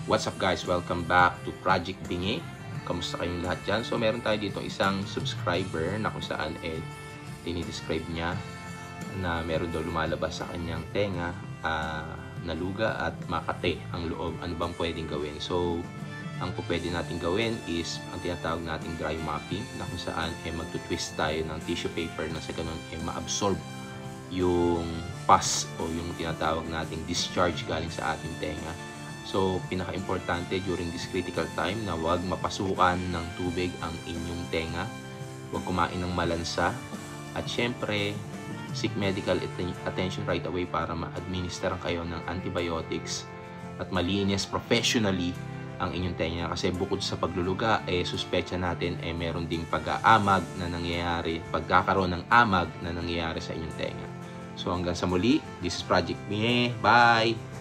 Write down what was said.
What's up guys? Welcome back to Project Bingi. Kamusta kayong lahat dyan? So meron tayo dito isang subscriber na kung saan dinidescribe niya na meron daw lumalabas sa kanyang tenga, naluga at makate ang loob. Ano bang pwedeng gawin? So ang pwede natin gawin is ang tinatawag nating dry mopping, na kung saan magtutwist tayo ng tissue paper na sa ganun maabsorb yung pus o yung tinatawag nating discharge galing sa ating tenga. So, pinaka-importante during this critical time na huwag mapasukan ng tubig ang inyong tenga, huwag kumain ng malansa, at syempre, seek medical attention right away para ma-administer kayo ng antibiotics at malinis professionally ang inyong tenga. Kasi bukod sa pagluluga, suspecha natin meron ding pag-aamag na nangyayari, pagkakaroon ng amag na nangyayari sa inyong tenga. So hanggang sa muli, this is Project Bingi. Bye!